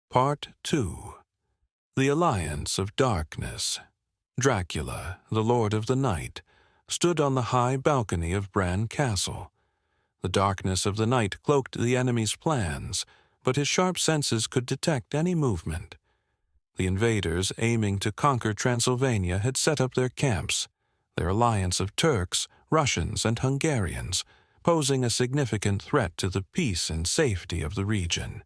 Part 2. The Alliance of Darkness. Dracula, the Lord of the Night, stood on the high balcony of Bran Castle. The darkness of the night cloaked the enemy's plans, but his sharp senses could detect any movement. The invaders aiming to conquer Transylvania had set up their camps, their alliance of Turks, Russians, and Hungarians, posing a significant threat to the peace and safety of the region.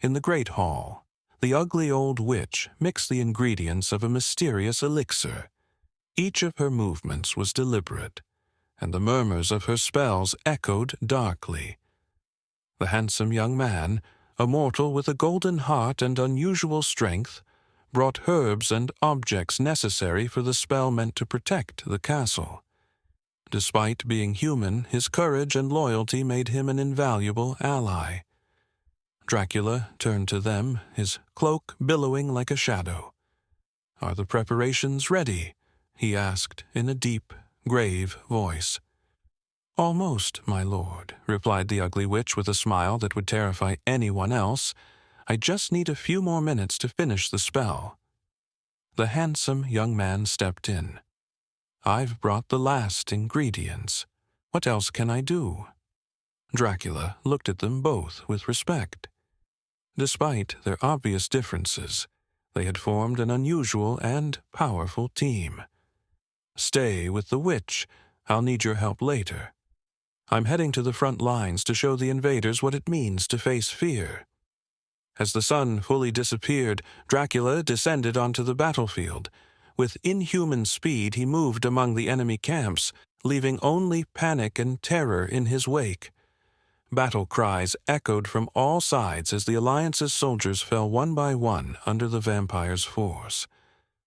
In the great hall, the ugly old witch mixed the ingredients of a mysterious elixir. Each of her movements was deliberate, and the murmurs of her spells echoed darkly. The handsome young man, a mortal with a golden heart and unusual strength, brought herbs and objects necessary for the spell meant to protect the castle. Despite being human, his courage and loyalty made him an invaluable ally. Dracula turned to them, his cloak billowing like a shadow. "Are the preparations ready?" he asked in a deep, grave voice. "Almost, my lord," replied the ugly witch with a smile that would terrify anyone else. "I just need a few more minutes to finish the spell." The handsome young man stepped in. "I've brought the last ingredients. What else can I do?" Dracula looked at them both with respect. Despite their obvious differences, they had formed an unusual and powerful team. "Stay with the witch. I'll need your help later. I'm heading to the front lines to show the invaders what it means to face fear." As the sun fully disappeared, Dracula descended onto the battlefield. With inhuman speed, he moved among the enemy camps, leaving only panic and terror in his wake. Battle cries echoed from all sides as the Alliance's soldiers fell one by one under the vampire's force.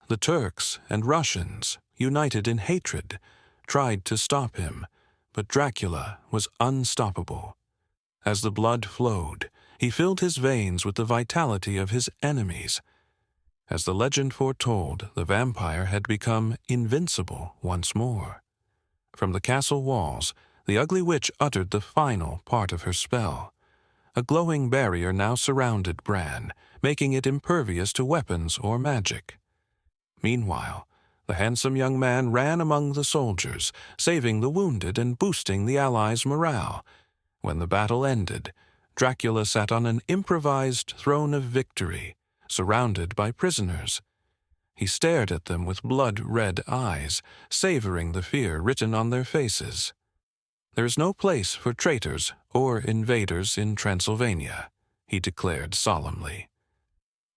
The Turks and Russians, united in hatred, tried to stop him, but Dracula was unstoppable. As the blood flowed, he filled his veins with the vitality of his enemies. As the legend foretold, the vampire had become invincible once more. From the castle walls, the ugly witch uttered the final part of her spell. A glowing barrier now surrounded Bran, making it impervious to weapons or magic. Meanwhile, the handsome young man ran among the soldiers, saving the wounded and boosting the allies' morale. When the battle ended, Dracula sat on an improvised throne of victory, surrounded by prisoners. He stared at them with blood-red eyes, savoring the fear written on their faces. "There is no place for traitors or invaders in Transylvania," he declared solemnly.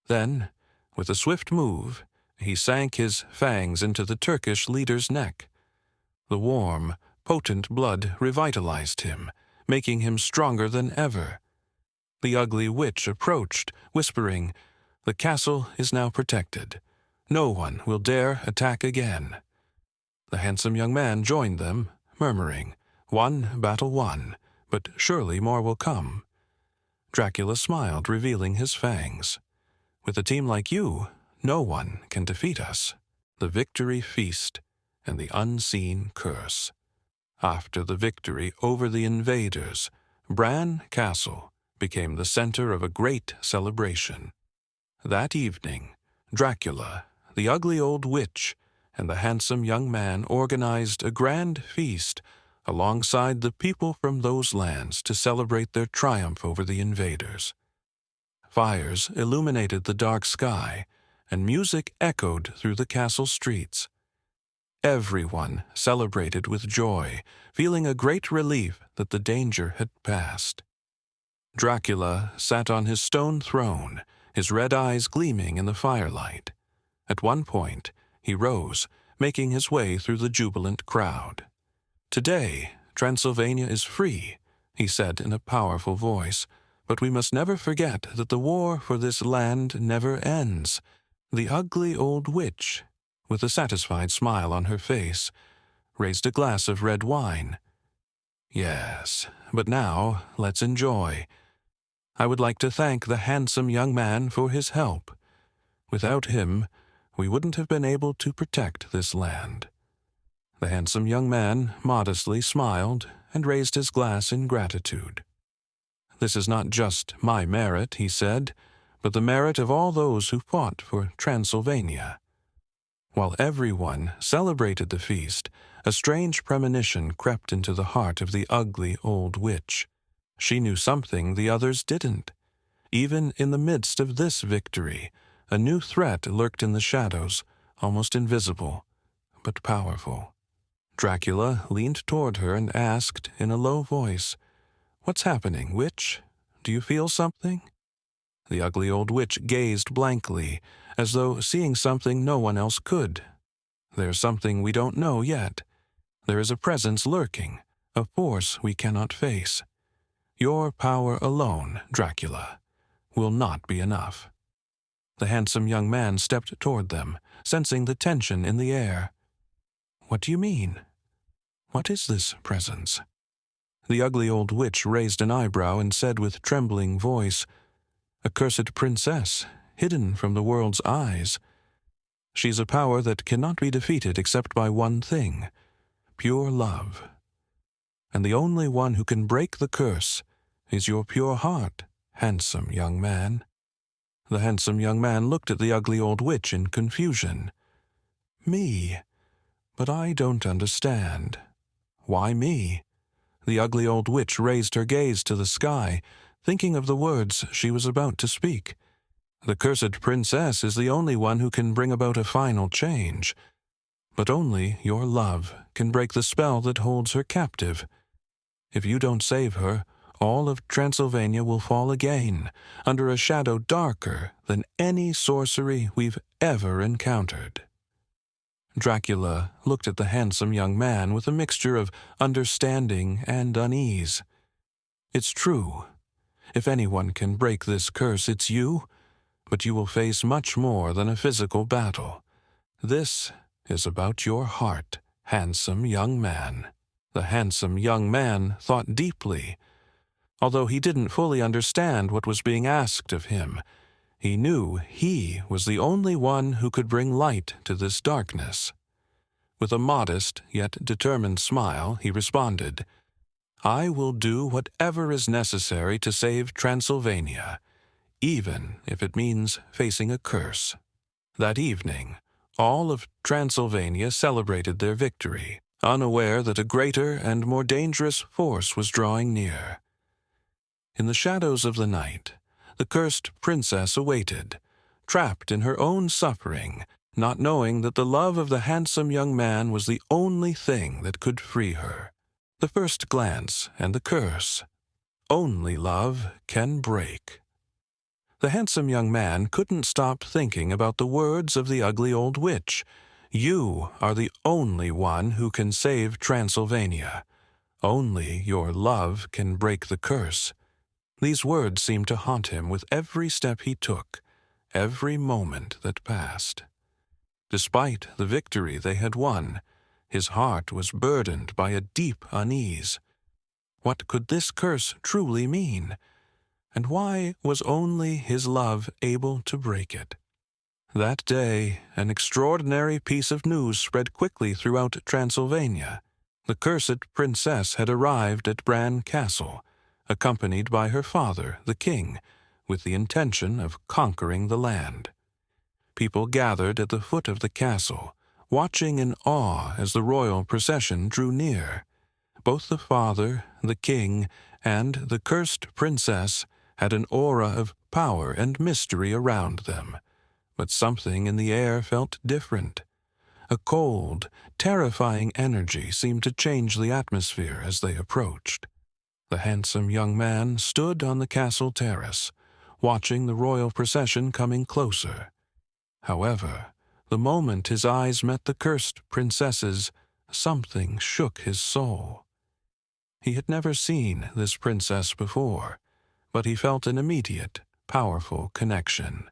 Then, with a swift move, he sank his fangs into the Turkish leader's neck. The warm, potent blood revitalized him, making him stronger than ever. The ugly witch approached, whispering, "The castle is now protected. No one will dare attack again." The handsome young man joined them, murmuring, "One battle won, but surely more will come." Dracula smiled, revealing his fangs. "With a team like you, no one can defeat us." The victory feast and the unseen curse. After the victory over the invaders, Bran Castle became the center of a great celebration. That evening, Dracula, the ugly old witch, and the handsome young man organized a grand feast alongside the people from those lands to celebrate their triumph over the invaders. Fires illuminated the dark sky, and music echoed through the castle streets. Everyone celebrated with joy, feeling a great relief that the danger had passed. Dracula sat on his stone throne, his red eyes gleaming in the firelight. At one point, he rose, making his way through the jubilant crowd. "Today, Transylvania is free," he said in a powerful voice, "but we must never forget that the war for this land never ends." The ugly old witch, with a satisfied smile on her face, raised a glass of red wine. "Yes, but now let's enjoy. I would like to thank the handsome young man for his help. Without him, we wouldn't have been able to protect this land." The handsome young man modestly smiled and raised his glass in gratitude. "This is not just my merit," he said, but the merit of all those who fought for Transylvania. While everyone celebrated the feast, a strange premonition crept into the heart of the ugly old witch. She knew something the others didn't. Even in the midst of this victory, a new threat lurked in the shadows, almost invisible, but powerful. Dracula leaned toward her and asked in a low voice, "What's happening, witch? Do you feel something?" The ugly old witch gazed blankly, as though seeing something no one else could. "There's something we don't know yet. There is a presence lurking, a force we cannot face. Your power alone, Dracula, will not be enough." The handsome young man stepped toward them, sensing the tension in the air. "What do you mean? What is this presence?" The ugly old witch raised an eyebrow and said with trembling voice, "A cursed princess, hidden from the world's eyes. She's a power that cannot be defeated except by one thing, pure love. And the only one who can break the curse is your pure heart, handsome young man." The handsome young man looked at the ugly old witch in confusion. "Me? But I don't understand. Why me?" The ugly old witch raised her gaze to the sky, thinking of the words she was about to speak. "The cursed princess is the only one who can bring about a final change. But only your love can break the spell that holds her captive. If you don't save her, all of Transylvania will fall again, under a shadow darker than any sorcery we've ever encountered." Dracula looked at the handsome young man with a mixture of understanding and unease. "It's true. If anyone can break this curse, it's you, but you will face much more than a physical battle. This is about your heart, handsome young man." The handsome young man thought deeply. Although he didn't fully understand what was being asked of him, he knew he was the only one who could bring light to this darkness. With a modest yet determined smile, he responded, "I will do whatever is necessary to save Transylvania, even if it means facing a curse." That evening, all of Transylvania celebrated their victory, unaware that a greater and more dangerous force was drawing near. In the shadows of the night, the cursed princess awaited, trapped in her own suffering, not knowing that the love of the handsome young man was the only thing that could free her. The first glance and the curse. Only love can break. The handsome young man couldn't stop thinking about the words of the ugly old witch. "You are the only one who can save Transylvania. Only your love can break the curse." These words seemed to haunt him with every step he took, every moment that passed. Despite the victory they had won, his heart was burdened by a deep unease. What could this curse truly mean? And why was only his love able to break it? That day, an extraordinary piece of news spread quickly throughout Transylvania. The cursed princess had arrived at Bran Castle, accompanied by her father, the king, with the intention of conquering the land. People gathered at the foot of the castle, watching in awe as the royal procession drew near. Both the father, the king, and the cursed princess had an aura of power and mystery around them, but something in the air felt different. A cold, terrifying energy seemed to change the atmosphere as they approached. The handsome young man stood on the castle terrace, watching the royal procession coming closer. However, the moment his eyes met the cursed princess's, something shook his soul. He had never seen this princess before, but he felt an immediate, powerful connection.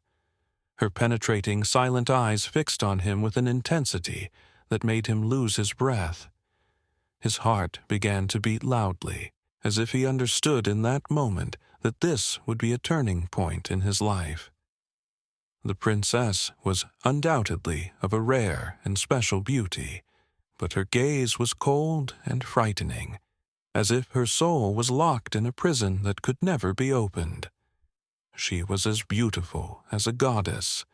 Her penetrating, silent eyes fixed on him with an intensity that made him lose his breath. His heart began to beat loudly, as if he understood in that moment that this would be a turning point in his life. The princess was undoubtedly of a rare and special beauty, but her gaze was cold and frightening, as if her soul was locked in a prison that could never be opened. she was as beautiful as a goddess,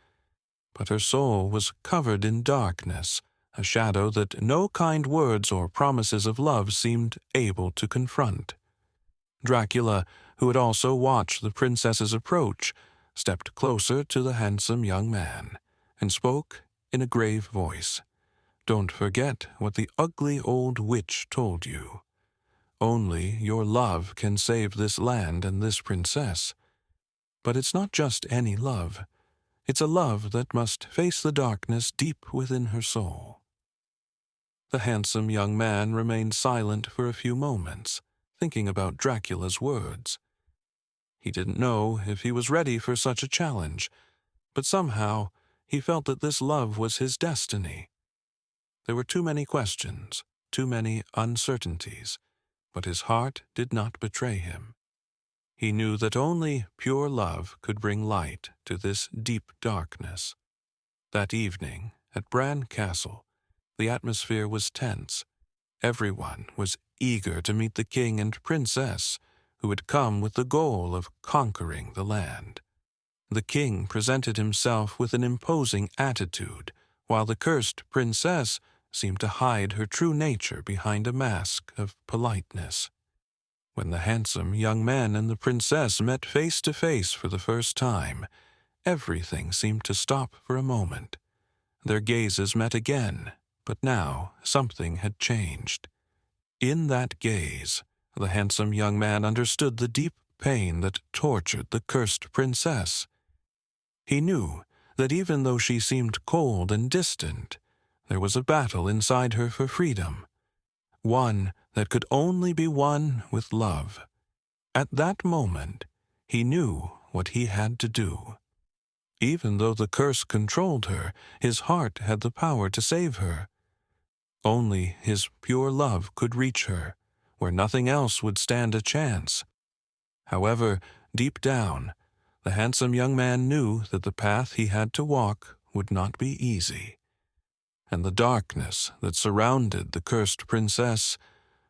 but her soul was covered in darkness, a shadow that no kind words or promises of love seemed able to confront. Dracula, who had also watched the princess's approach, stepped closer to the handsome young man and spoke in a grave voice. "Don't forget what the ugly old witch told you. Only your love can save this land and this princess. But it's not just any love. It's a love that must face the darkness deep within her soul." The handsome young man remained silent for a few moments, thinking about Dracula's words. He didn't know if he was ready for such a challenge, but somehow he felt that this love was his destiny. There were too many questions, too many uncertainties, but his heart did not betray him. He knew that only pure love could bring light to this deep darkness. That evening, at Bran Castle, the atmosphere was tense. Everyone was eager to meet the king and princess, who had come with the goal of conquering the land. The king presented himself with an imposing attitude, while the cursed princess seemed to hide her true nature behind a mask of politeness. When the handsome young man and the princess met face to face for the first time, everything seemed to stop for a moment. Their gazes met again, but now something had changed. In that gaze, the handsome young man understood the deep pain that tortured the cursed princess. He knew that even though she seemed cold and distant, there was a battle inside her for freedom, one that could only be won with love. At that moment, he knew what he had to do. Even though the curse controlled her, his heart had the power to save her. Only his pure love could reach her, where nothing else would stand a chance. However, deep down, the handsome young man knew that the path he had to walk would not be easy, and the darkness that surrounded the cursed princess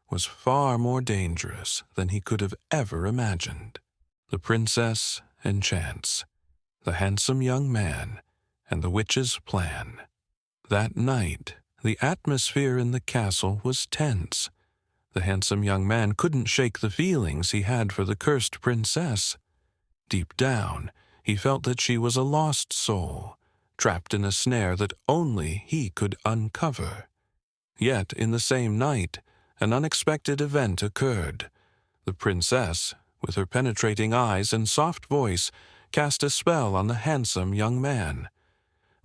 was far more dangerous than he could have ever imagined. The princess and chance, the handsome young man, and the witch's plan. That night, the atmosphere in the castle was tense. The handsome young man couldn't shake the feelings he had for the cursed princess. Deep down, he felt that she was a lost soul, trapped in a snare that only he could uncover. Yet, in the same night, an unexpected event occurred. The princess, with her penetrating eyes and soft voice, cast a spell on the handsome young man.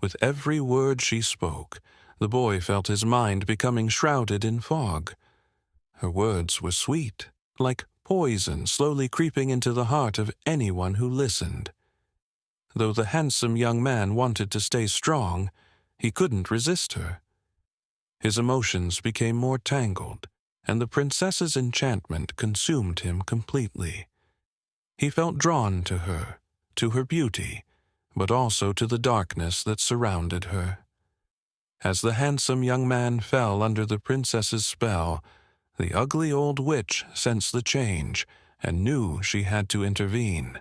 With every word she spoke, the boy felt his mind becoming shrouded in fog. Her words were sweet, like poison slowly creeping into the heart of anyone who listened. Though the handsome young man wanted to stay strong, he couldn't resist her. His emotions became more tangled, and the princess's enchantment consumed him completely. He felt drawn to her beauty, but also to the darkness that surrounded her. As the handsome young man fell under the princess's spell, the ugly old witch sensed the change and knew she had to intervene.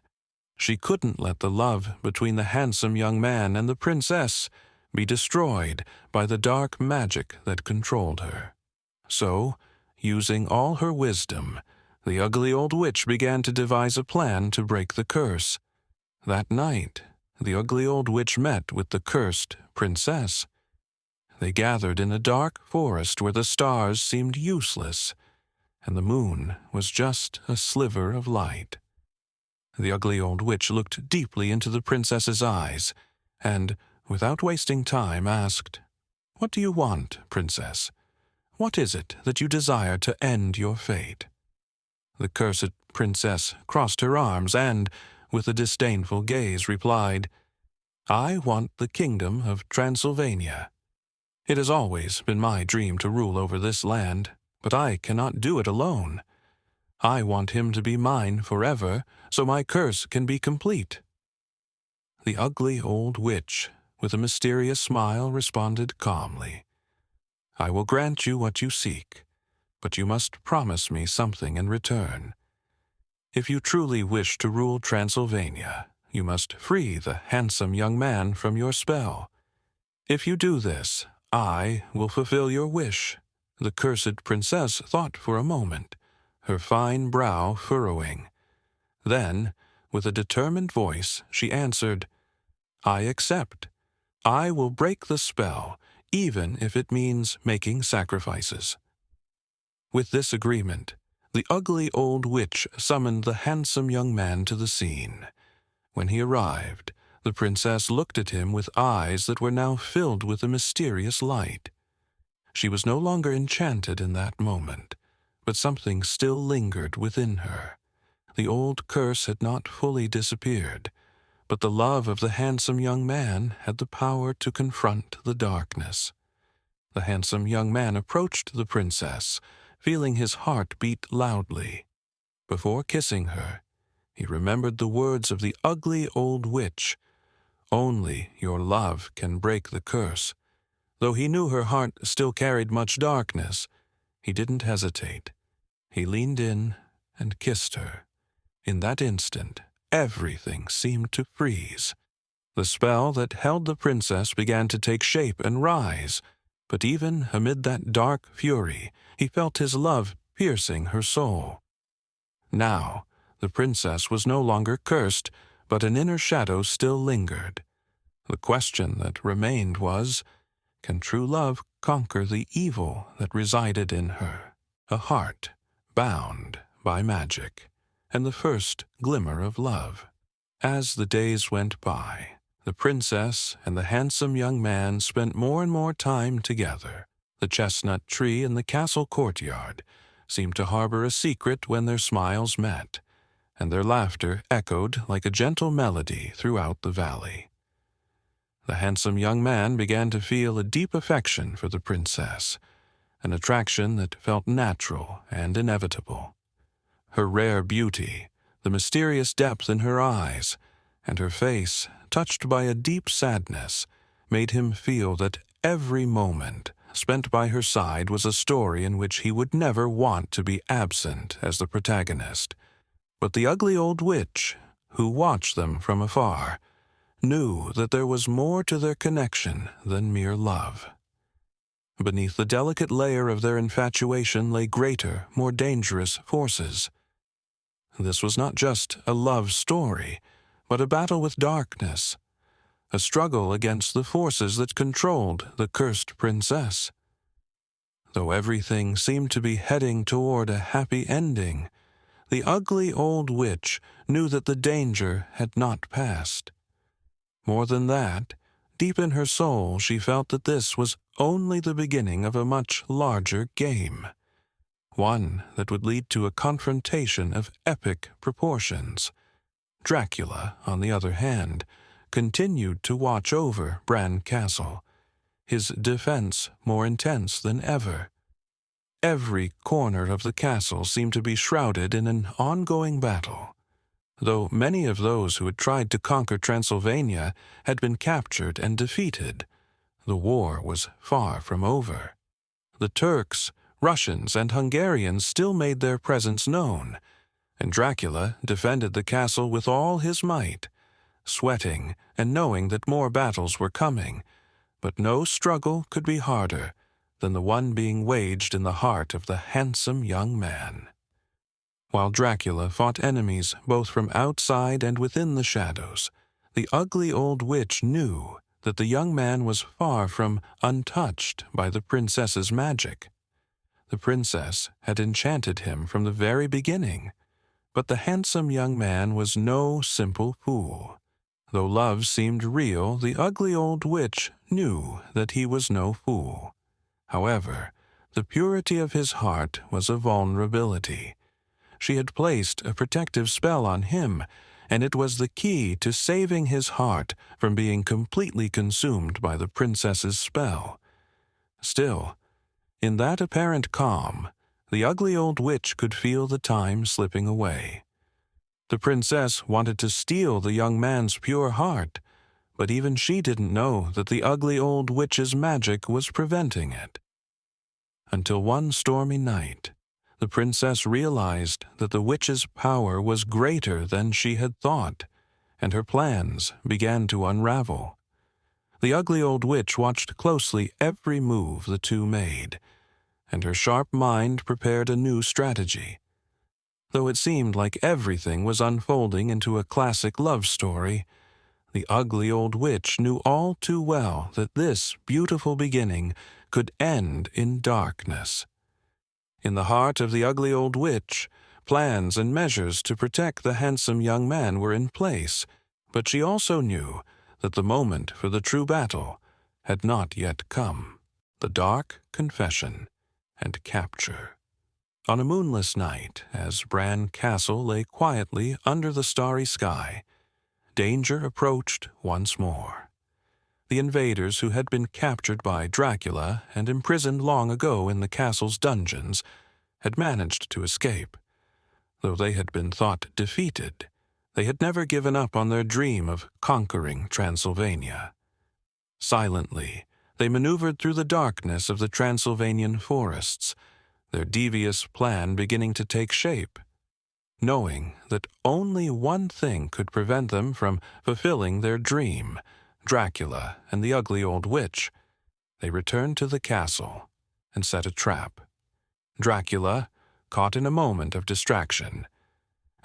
She couldn't let the love between the handsome young man and the princess be destroyed by the dark magic that controlled her. So, using all her wisdom, the ugly old witch began to devise a plan to break the curse. That night, the ugly old witch met with the cursed princess. They gathered in a dark forest where the stars seemed useless, and the moon was just a sliver of light. The ugly old witch looked deeply into the princess's eyes, and, without wasting time, asked, "What do you want, princess? What is it that you desire to end your fate?" The cursed princess crossed her arms and, with a disdainful gaze, replied, "I want the kingdom of Transylvania. It has always been my dream to rule over this land, but I cannot do it alone. I want him to be mine forever, so my curse can be complete." The ugly old witch, with a mysterious smile, responded calmly, "I will grant you what you seek, but you must promise me something in return. If you truly wish to rule Transylvania, you must free the handsome young man from your spell. If you do this, I will fulfill your wish." The cursed princess thought for a moment, her fine brow furrowing. Then, with a determined voice, she answered, "I accept. I will break the spell, even if it means making sacrifices." With this agreement, the ugly old witch summoned the handsome young man to the scene. When he arrived, the princess looked at him with eyes that were now filled with a mysterious light. She was no longer enchanted in that moment, but something still lingered within her. The old curse had not fully disappeared, but the love of the handsome young man had the power to confront the darkness. The handsome young man approached the princess, feeling his heart beat loudly. Before kissing her, he remembered the words of the ugly old witch, "Only your love can break the curse." Though he knew her heart still carried much darkness, he didn't hesitate. He leaned in and kissed her. In that instant, everything seemed to freeze. The spell that held the princess began to take shape and rise, but even amid that dark fury, he felt his love piercing her soul. Now, the princess was no longer cursed, but an inner shadow still lingered. The question that remained was, can true love conquer the evil that resided in her? A heart bound by magic, and the first glimmer of love. As the days went by, the princess and the handsome young man spent more and more time together. The chestnut tree in the castle courtyard seemed to harbor a secret when their smiles met, and their laughter echoed like a gentle melody throughout the valley. The handsome young man began to feel a deep affection for the princess, an attraction that felt natural and inevitable. Her rare beauty, the mysterious depth in her eyes, and her face, touched by a deep sadness, made him feel that every moment spent by her side was a story in which he would never want to be absent as the protagonist. But the ugly old witch, who watched them from afar, knew that there was more to their connection than mere love. Beneath the delicate layer of their infatuation lay greater, more dangerous forces. This was not just a love story, but a battle with darkness, a struggle against the forces that controlled the cursed princess. Though everything seemed to be heading toward a happy ending, the ugly old witch knew that the danger had not passed. More than that, deep in her soul she felt that this was only the beginning of a much larger game, one that would lead to a confrontation of epic proportions. Dracula, on the other hand, continued to watch over Bran Castle, his defense more intense than ever. Every corner of the castle seemed to be shrouded in an ongoing battle. Though many of those who had tried to conquer Transylvania had been captured and defeated, the war was far from over. The Turks, Russians, and Hungarians still made their presence known, and Dracula defended the castle with all his might, sweating and knowing that more battles were coming, but no struggle could be harder than the one being waged in the heart of the handsome young man. While Dracula fought enemies both from outside and within the shadows, the ugly old witch knew that the young man was far from untouched by the princess's magic. The princess had enchanted him from the very beginning, but the handsome young man was no simple fool. Though love seemed real, the ugly old witch knew that he was no fool. However, the purity of his heart was a vulnerability. She had placed a protective spell on him, and it was the key to saving his heart from being completely consumed by the princess's spell. Still, in that apparent calm, the ugly old witch could feel the time slipping away. The princess wanted to steal the young man's pure heart, but even she didn't know that the ugly old witch's magic was preventing it. Until one stormy night, the princess realized that the witch's power was greater than she had thought, and her plans began to unravel. The ugly old witch watched closely every move the two made, and her sharp mind prepared a new strategy. Though it seemed like everything was unfolding into a classic love story, the ugly old witch knew all too well that this beautiful beginning could end in darkness. In the heart of the ugly old witch, plans and measures to protect the handsome young man were in place, but she also knew that the moment for the true battle had not yet come. The dark confession and capture. On a moonless night, as Bran Castle lay quietly under the starry sky, danger approached once more. The invaders who had been captured by Dracula and imprisoned long ago in the castle's dungeons had managed to escape. Though they had been thought defeated, they had never given up on their dream of conquering Transylvania. Silently, they maneuvered through the darkness of the Transylvanian forests, their devious plan beginning to take shape. Knowing that only one thing could prevent them from fulfilling their dream, Dracula and the ugly old witch, they returned to the castle and set a trap. Dracula, caught in a moment of distraction,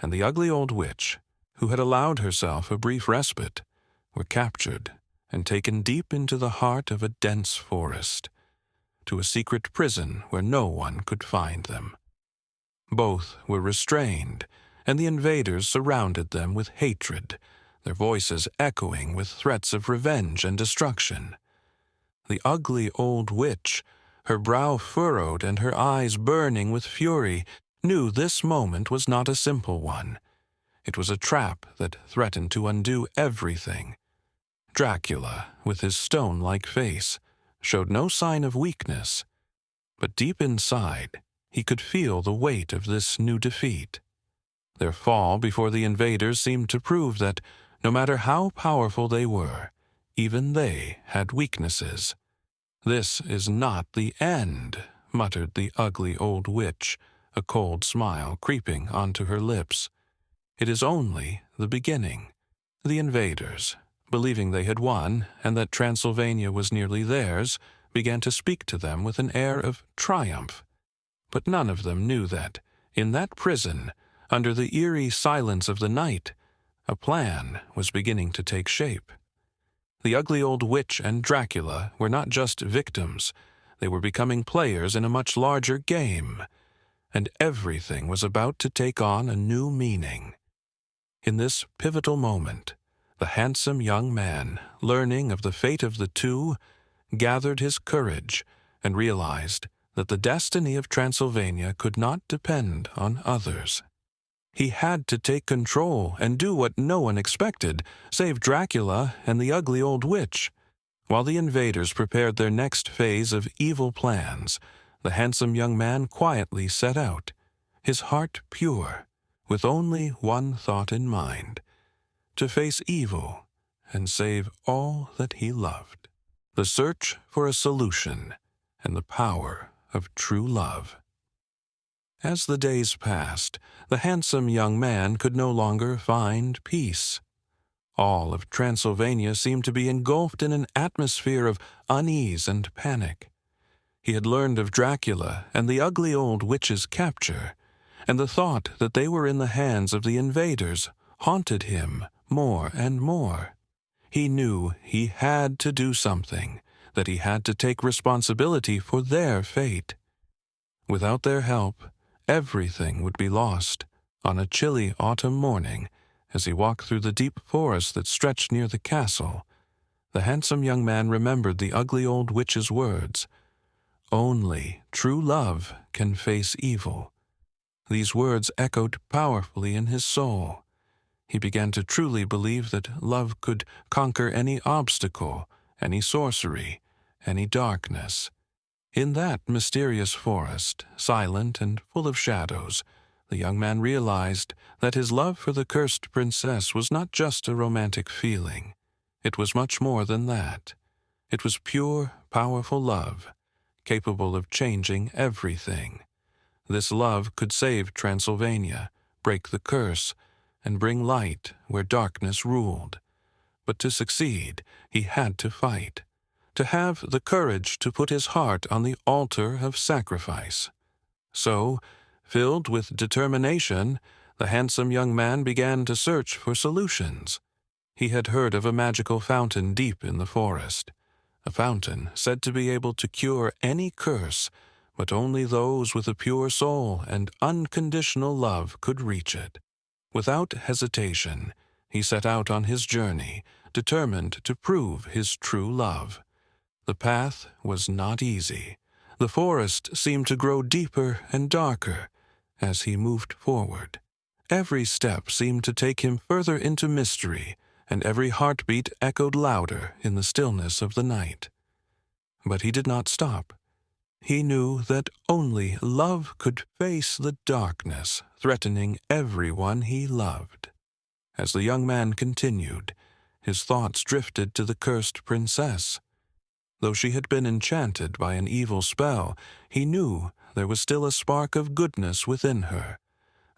and the ugly old witch, who had allowed herself a brief respite, were captured and taken deep into the heart of a dense forest, to a secret prison where no one could find them. Both were restrained, and the invaders surrounded them with hatred, their voices echoing with threats of revenge and destruction. The ugly old witch, her brow furrowed and her eyes burning with fury, knew this moment was not a simple one. It was a trap that threatened to undo everything. Dracula, with his stone-like face, showed no sign of weakness, but deep inside he could feel the weight of this new defeat. Their fall before the invaders seemed to prove that, no matter how powerful they were, even they had weaknesses. "This is not the end," muttered the ugly old witch, a cold smile creeping onto her lips. "It is only the beginning." The invaders, believing they had won and that Transylvania was nearly theirs, began to speak to them with an air of triumph. But none of them knew that, in that prison, under the eerie silence of the night, a plan was beginning to take shape. The ugly old witch and Dracula were not just victims, they were becoming players in a much larger game, and everything was about to take on a new meaning. In this pivotal moment, the handsome young man, learning of the fate of the two, gathered his courage and realized that the destiny of Transylvania could not depend on others. He had to take control and do what no one expected, save Dracula and the ugly old witch. While the invaders prepared their next phase of evil plans, the handsome young man quietly set out, his heart pure, with only one thought in mind: to face evil and save all that he loved. The search for a solution and the power of true love. As the days passed, the handsome young man could no longer find peace. All of Transylvania seemed to be engulfed in an atmosphere of unease and panic. He had learned of Dracula and the ugly old witch's capture, and the thought that they were in the hands of the invaders haunted him more and more. He knew he had to do something, that he had to take responsibility for their fate. Without their help, everything would be lost. On a chilly autumn morning, as he walked through the deep forest that stretched near the castle, the handsome young man remembered the ugly old witch's words: "Only true love can face evil." These words echoed powerfully in his soul. He began to truly believe that love could conquer any obstacle, any sorcery, any darkness. In that mysterious forest, silent and full of shadows, the young man realized that his love for the cursed princess was not just a romantic feeling. It was much more than that. It was pure, powerful love, capable of changing everything. This love could save Transylvania, break the curse, and bring light where darkness ruled. But to succeed, he had to fight, to have the courage to put his heart on the altar of sacrifice. So, filled with determination, the handsome young man began to search for solutions. He had heard of a magical fountain deep in the forest, a fountain said to be able to cure any curse, but only those with a pure soul and unconditional love could reach it. Without hesitation, he set out on his journey, determined to prove his true love. The path was not easy. The forest seemed to grow deeper and darker as he moved forward. Every step seemed to take him further into mystery, and every heartbeat echoed louder in the stillness of the night. But he did not stop. He knew that only love could face the darkness threatening everyone he loved. As the young man continued, his thoughts drifted to the cursed princess. Though she had been enchanted by an evil spell, he knew there was still a spark of goodness within her,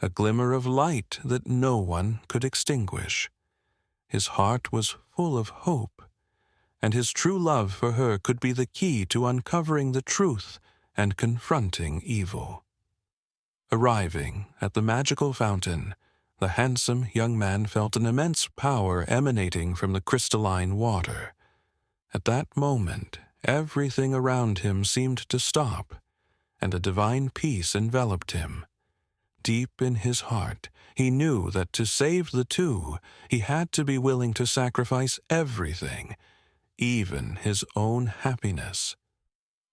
a glimmer of light that no one could extinguish. His heart was full of hope, and his true love for her could be the key to uncovering the truth and confronting evil. Arriving at the magical fountain, the handsome young man felt an immense power emanating from the crystalline water. At that moment, everything around him seemed to stop, and a divine peace enveloped him. Deep in his heart, he knew that to save the two, he had to be willing to sacrifice everything, even his own happiness.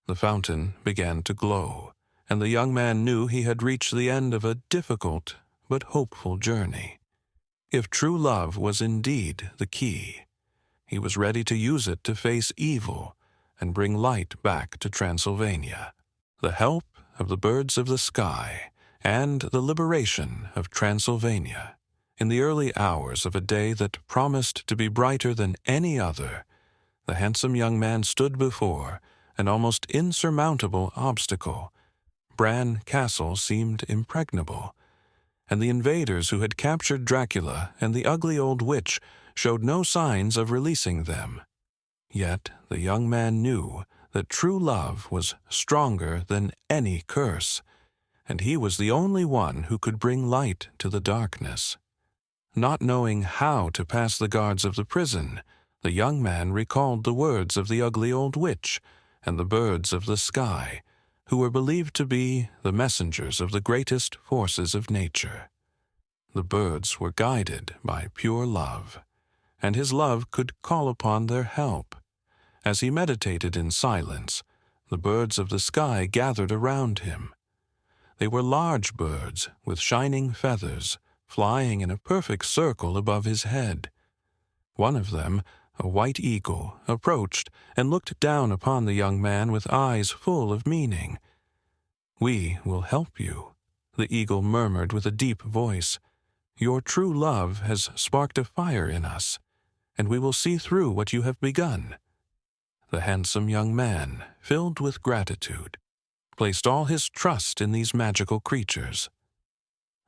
The fountain began to glow, and the young man knew he had reached the end of a difficult but hopeful journey. If true love was indeed the key, he was ready to use it to face evil and bring light back to Transylvania. The help of the birds of the sky and the liberation of Transylvania. In the early hours of a day that promised to be brighter than any other, the handsome young man stood before an almost insurmountable obstacle. Bran Castle seemed impregnable, and the invaders who had captured Dracula and the ugly old witch showed no signs of releasing them. Yet the young man knew that true love was stronger than any curse, and he was the only one who could bring light to the darkness. Not knowing how to pass the guards of the prison, the young man recalled the words of the ugly old witch and the birds of the sky, who were believed to be the messengers of the greatest forces of nature. The birds were guided by pure love, and his love could call upon their help. As he meditated in silence, the birds of the sky gathered around him. They were large birds with shining feathers, flying in a perfect circle above his head. One of them, a white eagle, approached and looked down upon the young man with eyes full of meaning. "We will help you," the eagle murmured with a deep voice. "Your true love has sparked a fire in us, and we will see through what you have begun." The handsome young man, filled with gratitude, placed all his trust in these magical creatures.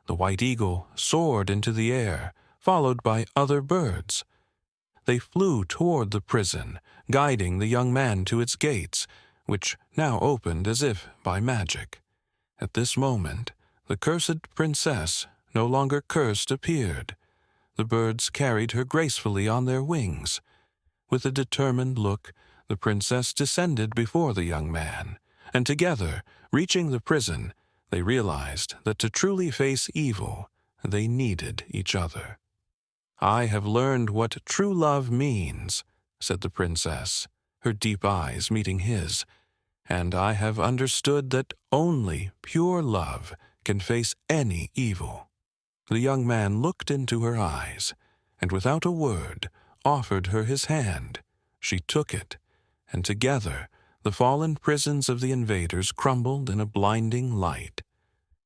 The white eagle soared into the air, followed by other birds. They flew toward the prison, guiding the young man to its gates, which now opened as if by magic. At this moment, the cursed princess, no longer cursed, appeared. The birds carried her gracefully on their wings. With a determined look, the princess descended before the young man, and together, reaching the prison, they realized that to truly face evil, they needed each other. "I have learned what true love means," said the princess, her deep eyes meeting his, "and I have understood that only pure love can face any evil." The young man looked into her eyes, and without a word, offered her his hand. She took it, and together the fallen prisons of the invaders crumbled in a blinding light.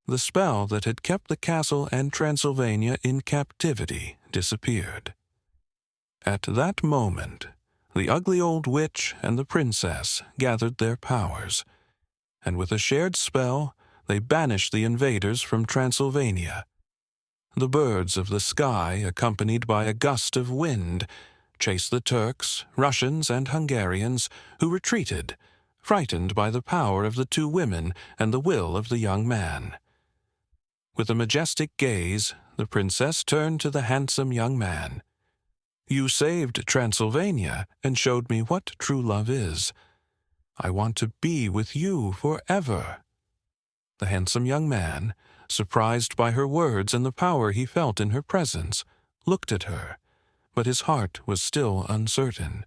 The spell that had kept the castle and Transylvania in captivity disappeared. At that moment, the ugly old witch and the princess gathered their powers, and with a shared spell, they banished the invaders from Transylvania. the birds of the sky, accompanied by a gust of wind, chased the Turks, Russians, and Hungarians, who retreated, frightened by the power of the two women and the will of the young man. With a majestic gaze, the princess turned to the handsome young man. "You saved Transylvania and showed me what true love is. I want to be with you forever." The handsome young man, surprised by her words and the power he felt in her presence, looked at her, but his heart was still uncertain.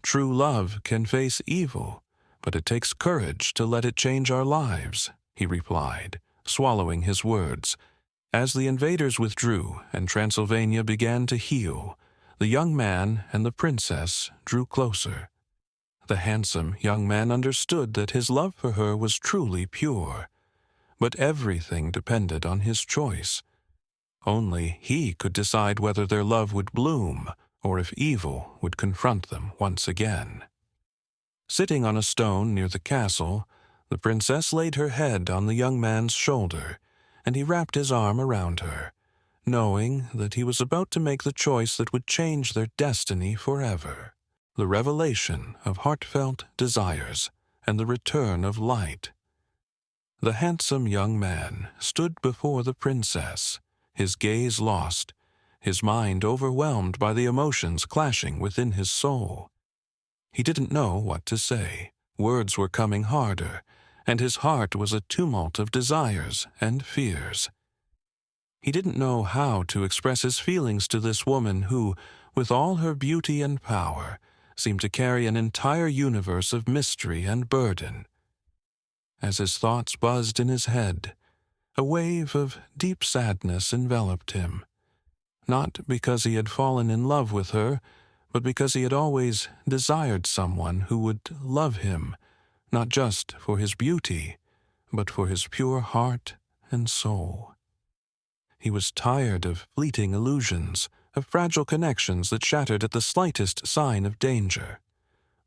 "True love can face evil, but it takes courage to let it change our lives," he replied, swallowing his words. As the invaders withdrew and Transylvania began to heal, the young man and the princess drew closer. The handsome young man understood that his love for her was truly pure, but everything depended on his choice. Only he could decide whether their love would bloom or if evil would confront them once again. Sitting on a stone near the castle, the princess laid her head on the young man's shoulder, and he wrapped his arm around her, knowing that he was about to make the choice that would change their destiny forever. The revelation of heartfelt desires and the return of light. The handsome young man stood before the princess, his gaze lost, his mind overwhelmed by the emotions clashing within his soul. He didn't know what to say. Words were coming harder, and his heart was a tumult of desires and fears. He didn't know how to express his feelings to this woman who, with all her beauty and power, seemed to carry an entire universe of mystery and burden. As his thoughts buzzed in his head, a wave of deep sadness enveloped him, not because he had fallen in love with her, but because he had always desired someone who would love him, not just for his beauty, but for his pure heart and soul. He was tired of fleeting illusions, of fragile connections that shattered at the slightest sign of danger.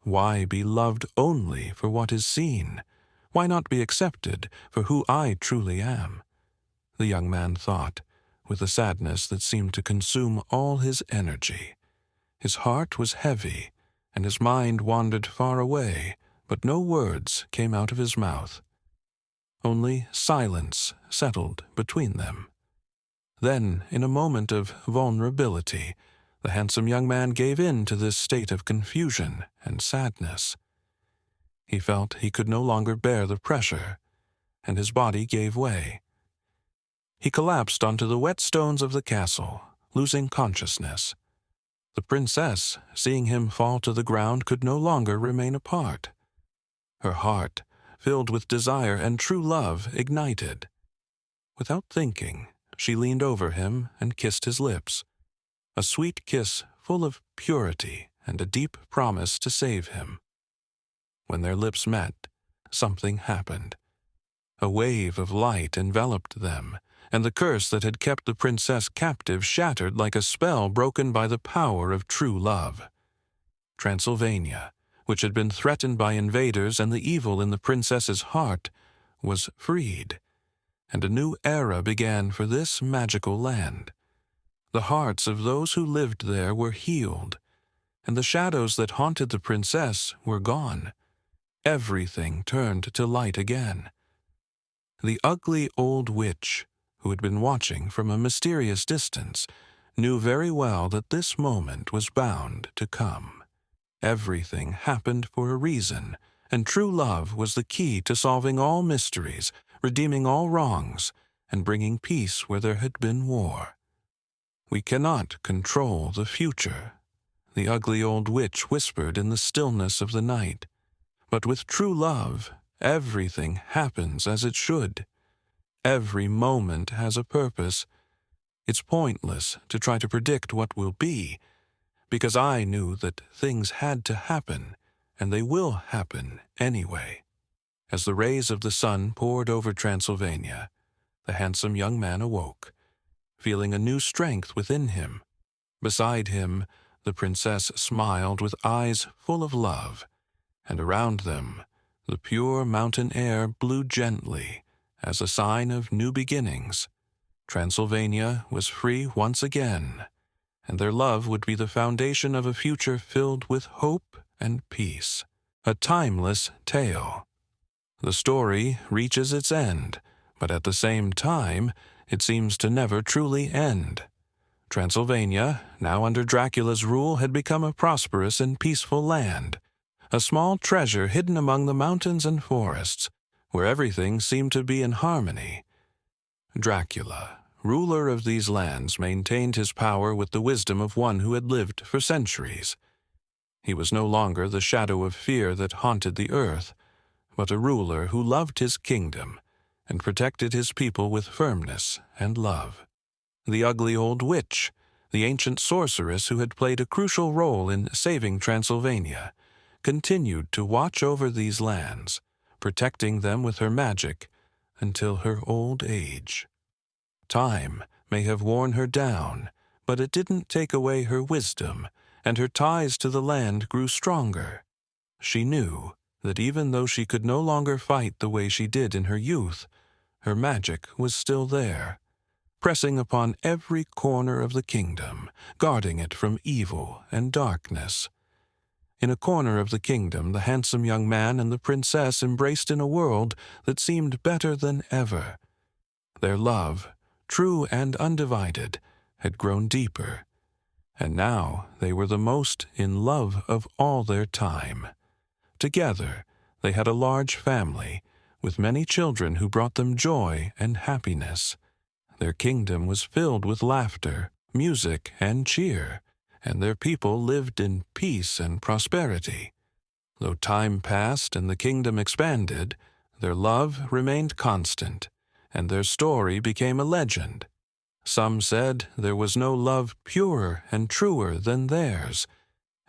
Why be loved only for what is seen? Why not be accepted for who I truly am? The young man thought, with a sadness that seemed to consume all his energy. His heart was heavy, and his mind wandered far away, but no words came out of his mouth. Only silence settled between them. Then, in a moment of vulnerability, the handsome young man gave in to this state of confusion and sadness. He felt he could no longer bear the pressure, and his body gave way. He collapsed onto the wet stones of the castle, losing consciousness. The princess, seeing him fall to the ground, could no longer remain apart. Her heart, filled with desire and true love, ignited. Without thinking, she leaned over him and kissed his lips, a sweet kiss full of purity and a deep promise to save him. When their lips met, something happened. A wave of light enveloped them, and the curse that had kept the princess captive shattered like a spell broken by the power of true love. Transylvania, which had been threatened by invaders and the evil in the princess's heart, was freed, and a new era began for this magical land. The hearts of those who lived there were healed, and the shadows that haunted the princess were gone. Everything turned to light again. The ugly old witch, who had been watching from a mysterious distance, knew very well that this moment was bound to come. Everything happened for a reason, and true love was the key to solving all mysteries, redeeming all wrongs, and bringing peace where there had been war. "We cannot control the future," the ugly old witch whispered in the stillness of the night. "But with true love, everything happens as it should. Every moment has a purpose. It's pointless to try to predict what will be, because I knew that things had to happen, and they will happen anyway." As the rays of the sun poured over Transylvania, the handsome young man awoke, feeling a new strength within him. Beside him, the princess smiled with eyes full of love, and around them, the pure mountain air blew gently as a sign of new beginnings. Transylvania was free once again, and their love would be the foundation of a future filled with hope and peace. A timeless tale. The story reaches its end, but at the same time, it seems to never truly end. Transylvania, now under Dracula's rule, had become a prosperous and peaceful land, a small treasure hidden among the mountains and forests, where everything seemed to be in harmony. Dracula, ruler of these lands, maintained his power with the wisdom of one who had lived for centuries. He was no longer the shadow of fear that haunted the earth, but a ruler who loved his kingdom and protected his people with firmness and love. The ugly old witch, the ancient sorceress who had played a crucial role in saving Transylvania, continued to watch over these lands, protecting them with her magic until her old age. Time may have worn her down, but it didn't take away her wisdom, and her ties to the land grew stronger. She knew that even though she could no longer fight the way she did in her youth, her magic was still there, pressing upon every corner of the kingdom, guarding it from evil and darkness. In a corner of the kingdom, the handsome young man and the princess embraced in a world that seemed better than ever. Their love, true and undivided, had grown deeper, and now they were the most in love of all their time. Together, they had a large family, with many children who brought them joy and happiness. Their kingdom was filled with laughter, music, and cheer, and their people lived in peace and prosperity. Though time passed and the kingdom expanded, their love remained constant, and their story became a legend. Some said there was no love purer and truer than theirs,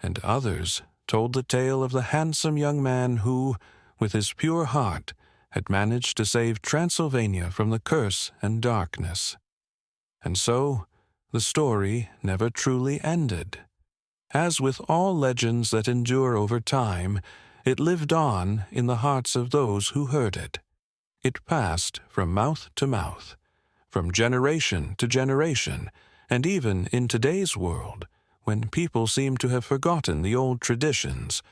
and others told the tale of the handsome young man who, with his pure heart, had managed to save Transylvania from the curse and darkness. And so, the story never truly ended. As with all legends that endure over time, it lived on in the hearts of those who heard it. It passed from mouth to mouth, from generation to generation, and even in today's world, when people seem to have forgotten the old traditions,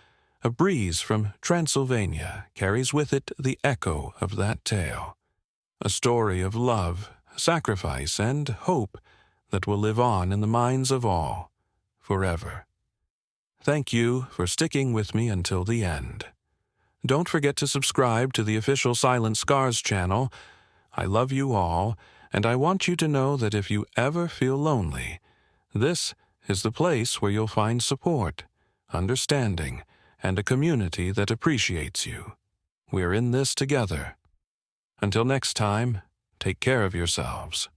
a breeze from Transylvania carries with it the echo of that tale. A story of love, sacrifice, and hope that will live on in the minds of all, forever. Thank you for sticking with me until the end. Don't forget to subscribe to the official Silent Scars channel. I love you all, and I want you to know that if you ever feel lonely, this is the place where you'll find support, understanding, and a community that appreciates you. We're in this together. Until next time, take care of yourselves.